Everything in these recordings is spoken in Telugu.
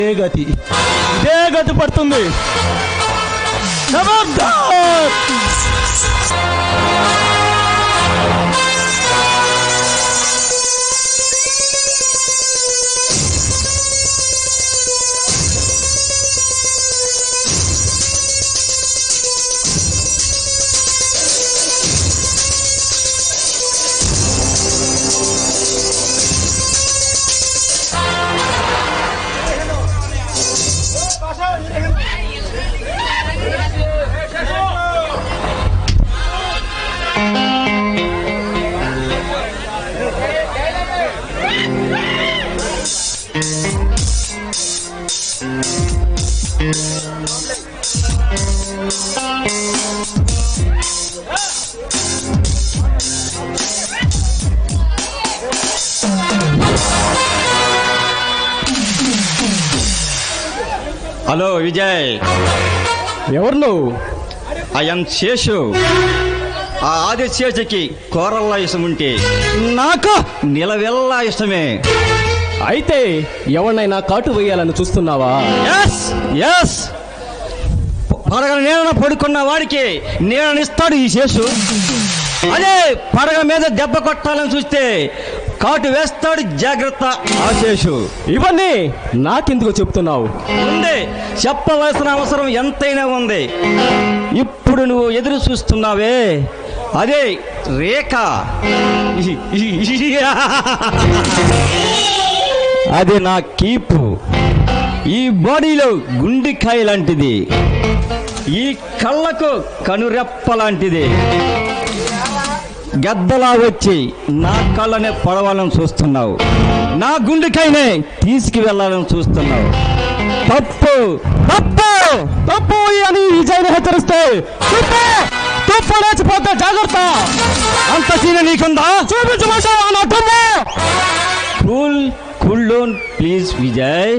ఇదే గతి పడుతుంది. హలో విజయ్, ఎవరు నువ్వు? ఐఎమ్ శేషు. ఆ ఆది శేషుకి కోరల్లా ఇష్టం ఉంటే నాకు నిలవెల్లా ఇష్టమే. అయితే ఎవరినైనా కాటు వేయాలని చూస్తున్నావా? ఎస్ ఎస్, పడగ నీడన పడుకున్న వాడికి నీడనిస్తాడు ఈ శేషు. అదే పడగ మీద దెబ్బ కొట్టాలని చూస్తే కాటు వేస్తాడు. జాగ్రత్త ఆ శేషు. ఇవన్నీ నాకెందుకు చెప్తున్నావు? ఉంది, చెప్పవలసిన అవసరం ఎంతైనా ఉంది. ఇప్పుడు నువ్వు ఎదురు చూస్తున్నావే, అదే రేఖ. అది నా కీపు. ఈ బాడీలో గుండెకాయ లాంటిది, ఈ కళ్ళకు కనురెప్ప లాంటిది. గద్దలా వచ్చి నా కళ్ళనే పడవాలని చూస్తున్నావు, నా గుండెకాయనే తీసుకువెళ్ళాలని చూస్తున్నావు. తప్పు తప్పు తప్పు అని విజయ్ హెచ్చరిస్తే తుప్పు లేచిపోతే జాగ్రత్త. అంత సీన నీకుందా? చూపించమంటావా నా తుమ్ము? Cool down please Vijay.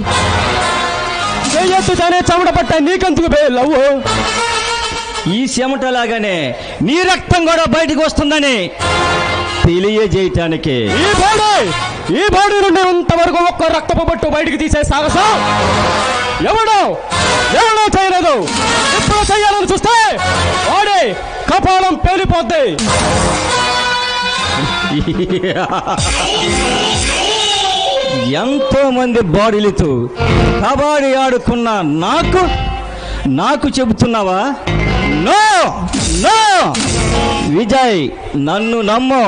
చెయ్యొద్దుతానే చెమట పట్ట నీకెందుకు బే లవ్వు? ఈ చెమటలాగానే నీ రక్తం కూడా బయటకు వస్తుందని తెలియజేయటానికి ఈ బాడీ నుండి ఇంతవరకు ఒక్క రక్తపు బొట్టు బయటికి తీసే సాగసం ఎవడో చేయలేదు. ఇప్పుడు చెయ్యాలని చూస్తే వాడే కపాలం పేలిపోద్ది. ఎంతో మంది బాడీలతో కబడ్డీ ఆడుకున్న నాకు చెబుతున్నావా? నో నో విజయ్, నన్ను నమ్ము.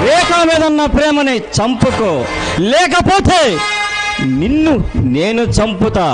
రేఖ మీదన్న ప్రేమని చంపుకో, లేకపోతే నిన్ను నేను చంపుతా.